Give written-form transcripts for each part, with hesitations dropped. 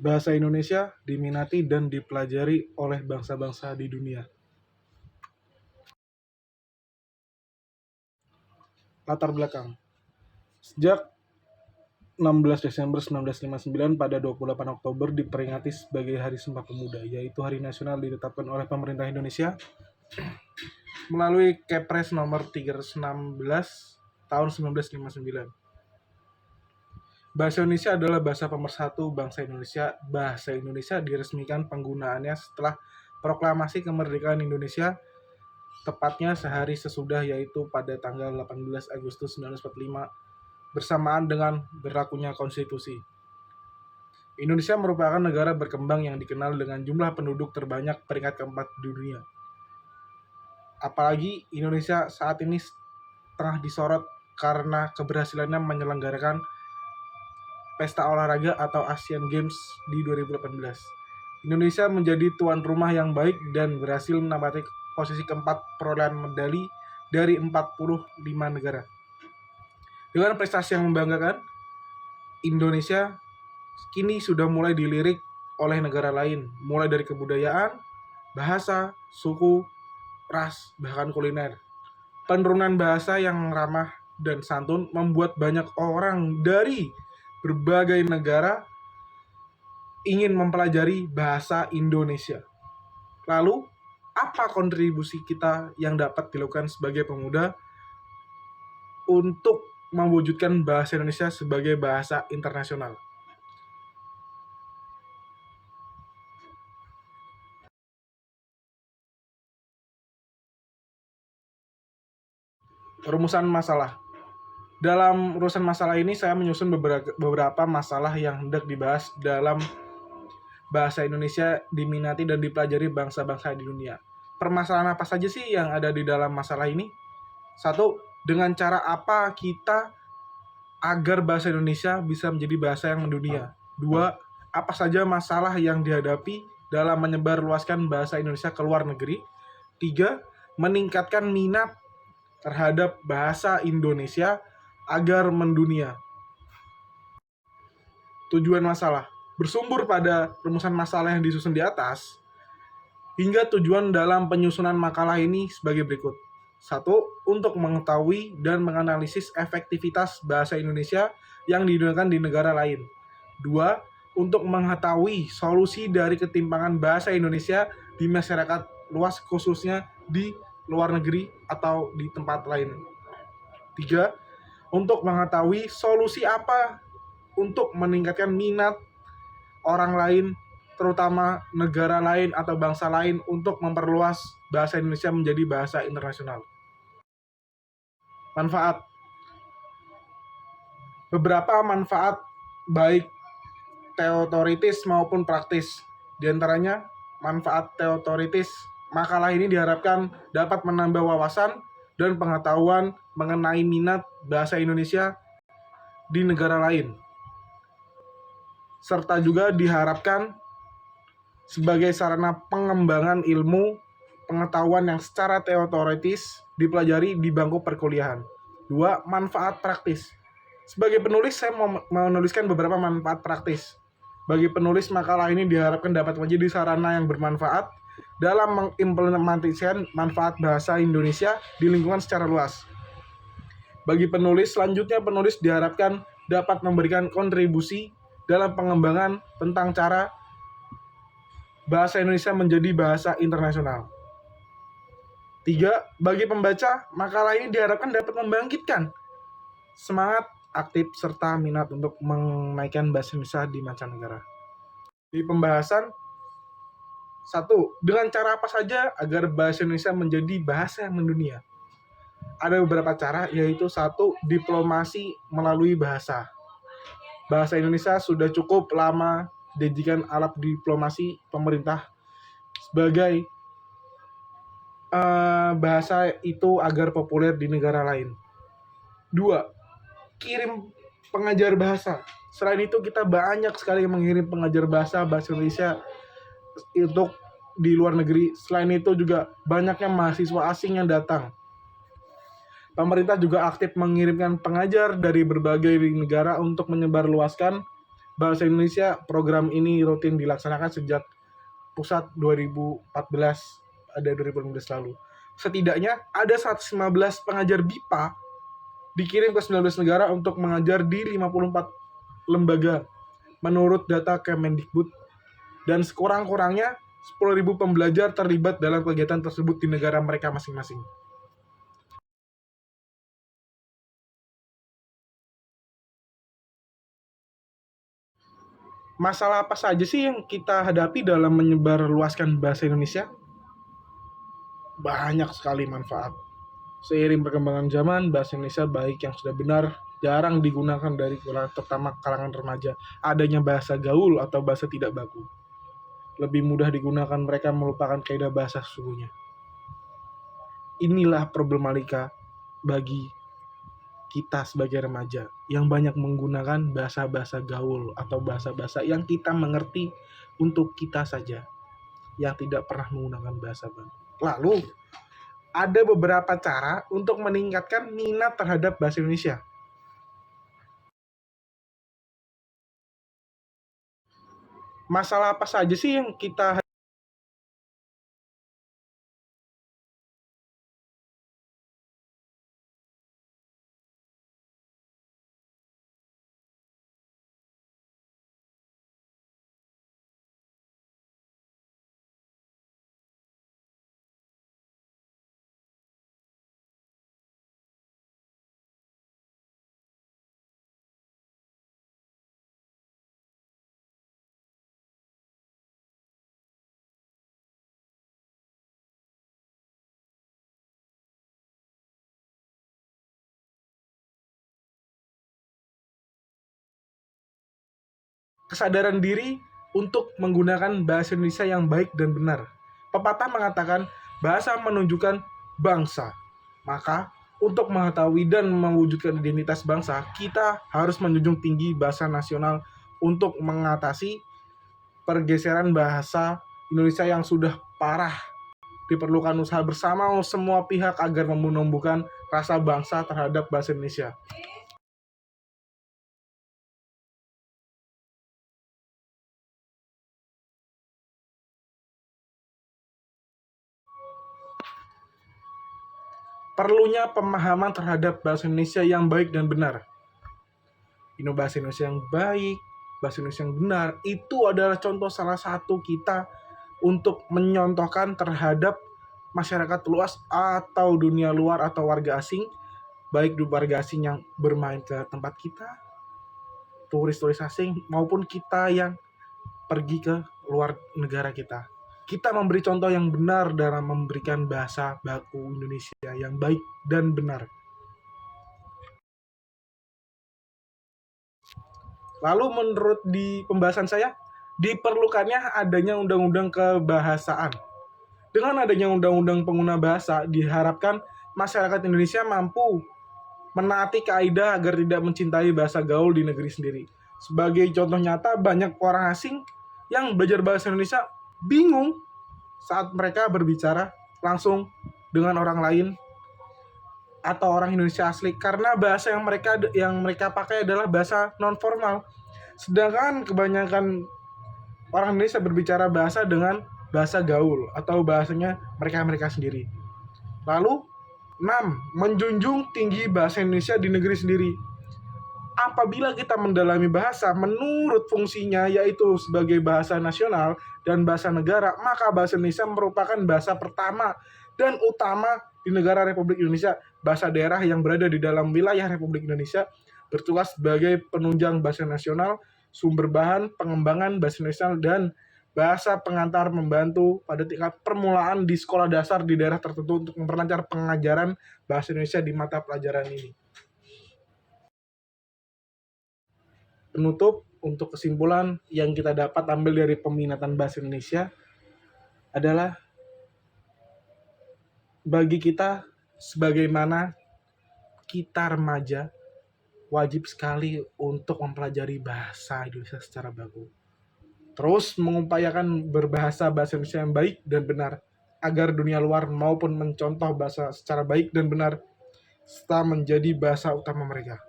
Bahasa Indonesia diminati dan dipelajari oleh bangsa-bangsa di dunia. Latar belakang. Sejak 16 Desember 1959 pada 28 Oktober diperingati sebagai Hari Sumpah Pemuda, yaitu hari nasional ditetapkan oleh pemerintah Indonesia melalui Kepres nomor 316 tahun 1959. Bahasa Indonesia adalah bahasa pemersatu bangsa Indonesia. Bahasa Indonesia diresmikan penggunaannya setelah proklamasi kemerdekaan Indonesia, tepatnya sehari sesudah, yaitu pada tanggal 18 Agustus 1945, bersamaan dengan berlakunya konstitusi. Indonesia merupakan negara berkembang yang dikenal dengan jumlah penduduk terbanyak peringkat keempat di dunia. Apalagi Indonesia saat ini tengah disorot karena keberhasilannya menyelenggarakan pesta olahraga atau Asian Games di 2018. Indonesia menjadi tuan rumah yang baik dan berhasil menempati posisi keempat perolehan medali dari 45 negara. Dengan prestasi yang membanggakan, Indonesia kini sudah mulai dilirik oleh negara lain, mulai dari kebudayaan, bahasa, suku, ras, bahkan kuliner. Penurunan bahasa yang ramah dan santun membuat banyak orang dari berbagai negara ingin mempelajari bahasa Indonesia. Lalu, apa kontribusi kita yang dapat dilakukan sebagai pemuda untuk mewujudkan bahasa Indonesia sebagai bahasa internasional? Rumusan masalah. Dalam urusan masalah ini, saya menyusun beberapa masalah yang hendak dibahas dalam bahasa Indonesia diminati dan dipelajari bangsa-bangsa di dunia. Permasalahan apa saja sih yang ada di dalam masalah ini? 1. Dengan cara apa kita agar bahasa Indonesia bisa menjadi bahasa yang mendunia? 2. Apa saja masalah yang dihadapi dalam menyebarluaskan bahasa Indonesia ke luar negeri? 3. Meningkatkan minat terhadap bahasa Indonesia agar mendunia. Tujuan masalah. Bersumber pada rumusan masalah yang disusun di atas, hingga tujuan dalam penyusunan makalah ini sebagai berikut. 1. Untuk mengetahui dan menganalisis efektivitas bahasa Indonesia yang digunakan di negara lain. 2. Untuk mengetahui solusi dari ketimpangan bahasa Indonesia di masyarakat luas, khususnya di luar negeri atau di tempat lain. 3. Untuk mengetahui solusi apa untuk meningkatkan minat orang lain, terutama negara lain atau bangsa lain, untuk memperluas bahasa Indonesia menjadi bahasa internasional. Manfaat. Beberapa manfaat baik teoritis maupun praktis. Di antaranya, manfaat teoritis, makalah ini diharapkan dapat menambah wawasan dan pengetahuan mengenai minat bahasa Indonesia di negara lain, serta juga diharapkan sebagai sarana pengembangan ilmu pengetahuan yang secara teoritis dipelajari di bangku perkuliahan. 2. Manfaat praktis. Sebagai penulis, saya mau menuliskan beberapa manfaat praktis. Bagi penulis, makalah ini diharapkan dapat menjadi sarana yang bermanfaat dalam mengimplementasikan manfaat bahasa Indonesia di lingkungan secara luas. Bagi penulis, selanjutnya penulis diharapkan dapat memberikan kontribusi dalam pengembangan tentang cara bahasa Indonesia menjadi bahasa internasional. 3. Bagi pembaca, makalah ini diharapkan dapat membangkitkan semangat aktif serta minat untuk menaikkan bahasa Indonesia di mancanegara. Di pembahasan, 1. Dengan cara apa saja agar bahasa Indonesia menjadi bahasa yang mendunia? Ada beberapa cara, yaitu 1. Diplomasi melalui bahasa. Bahasa Indonesia sudah cukup lama dijadikan alat diplomasi pemerintah sebagai bahasa itu agar populer di negara lain. 2. Kirim pengajar bahasa. Selain itu, kita banyak sekali mengirim pengajar bahasa Indonesia untuk di luar negeri. Selain itu juga banyaknya mahasiswa asing yang datang. Pemerintah juga aktif mengirimkan pengajar dari berbagai negara untuk menyebarluaskan Bahasa Indonesia program ini rutin dilaksanakan sejak pusat 2014, ada 2015 lalu. Setidaknya ada 115 pengajar BIPA dikirim ke 19 negara untuk mengajar di 54 lembaga menurut data Kemendikbud, dan sekurang-kurangnya 10.000 pembelajar terlibat dalam kegiatan tersebut di negara mereka masing-masing. Masalah apa saja sih yang kita hadapi dalam menyebarluaskan bahasa Indonesia? Banyak sekali manfaat. Seiring perkembangan zaman, bahasa Indonesia baik yang sudah benar jarang digunakan dari terutama kalangan remaja. Adanya bahasa gaul atau bahasa tidak baku. Lebih mudah digunakan, mereka melupakan kaidah bahasa sesungguhnya. Inilah problematika bagi kita sebagai remaja yang banyak menggunakan bahasa-bahasa gaul atau bahasa-bahasa yang kita mengerti untuk kita saja, yang tidak pernah menggunakan bahasa baru. Lalu, ada beberapa cara untuk meningkatkan minat terhadap bahasa Indonesia. Masalah apa saja sih yang kita kesadaran diri untuk menggunakan bahasa Indonesia yang baik dan benar. Pepatah mengatakan, bahasa menunjukkan bangsa. Maka, untuk mengetahui dan mewujudkan identitas bangsa, kita harus menjunjung tinggi bahasa nasional untuk mengatasi pergeseran bahasa Indonesia yang sudah parah. Diperlukan usaha bersama semua pihak agar menumbuhkan rasa bangsa terhadap bahasa Indonesia. Perlunya pemahaman terhadap bahasa Indonesia yang baik dan benar. Bahasa Indonesia yang baik, bahasa Indonesia yang benar, itu adalah contoh salah satu kita untuk menyontohkan terhadap masyarakat luas atau dunia luar atau warga asing, baik warga asing yang bermain ke tempat kita, turis-turis asing, maupun kita yang pergi ke luar negara kita. Kita memberi contoh yang benar dalam memberikan bahasa baku Indonesia yang baik dan benar. Lalu menurut di pembahasan saya, diperlukannya adanya undang-undang kebahasaan. Dengan adanya undang-undang pengguna bahasa, diharapkan masyarakat Indonesia mampu menaati kaidah agar tidak mencintai bahasa gaul di negeri sendiri. Sebagai contoh nyata, banyak orang asing yang belajar bahasa Indonesia bingung saat mereka berbicara langsung dengan orang lain atau orang Indonesia asli, karena bahasa yang mereka pakai adalah bahasa non formal. Sedangkan kebanyakan orang Indonesia berbicara bahasa dengan bahasa gaul atau bahasanya mereka sendiri. Lalu 6. Menjunjung tinggi bahasa Indonesia di negeri sendiri. Apabila kita mendalami bahasa menurut fungsinya, yaitu sebagai bahasa nasional dan bahasa negara, maka bahasa Indonesia merupakan bahasa pertama dan utama di negara Republik Indonesia. Bahasa daerah yang berada di dalam wilayah Republik Indonesia bertugas sebagai penunjang bahasa nasional, sumber bahan pengembangan bahasa Indonesia, dan bahasa pengantar membantu pada tingkat permulaan di sekolah dasar di daerah tertentu untuk memperlancar pengajaran bahasa Indonesia di mata pelajaran ini. Penutup, untuk kesimpulan yang kita dapat ambil dari peminatan bahasa Indonesia adalah, bagi kita sebagaimana kita remaja, wajib sekali untuk mempelajari bahasa Indonesia secara baku. Terus mengupayakan berbahasa bahasa Indonesia yang baik dan benar, agar dunia luar maupun mencontoh bahasa secara baik dan benar, serta menjadi bahasa utama mereka.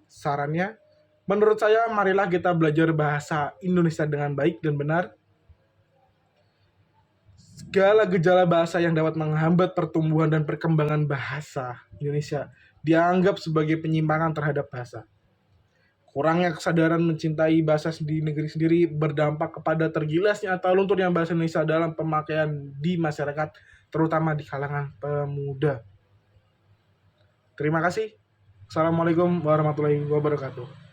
Sarannya, Menurut saya, marilah kita belajar bahasa Indonesia dengan baik dan benar. Segala gejala bahasa yang dapat menghambat pertumbuhan dan perkembangan bahasa Indonesia dianggap sebagai penyimpangan terhadap bahasa. Kurangnya kesadaran mencintai bahasa di negeri sendiri berdampak kepada tergilasnya atau lunturnya bahasa Indonesia dalam pemakaian di masyarakat, terutama di kalangan pemuda. Terima kasih. Assalamualaikum warahmatullahi wabarakatuh.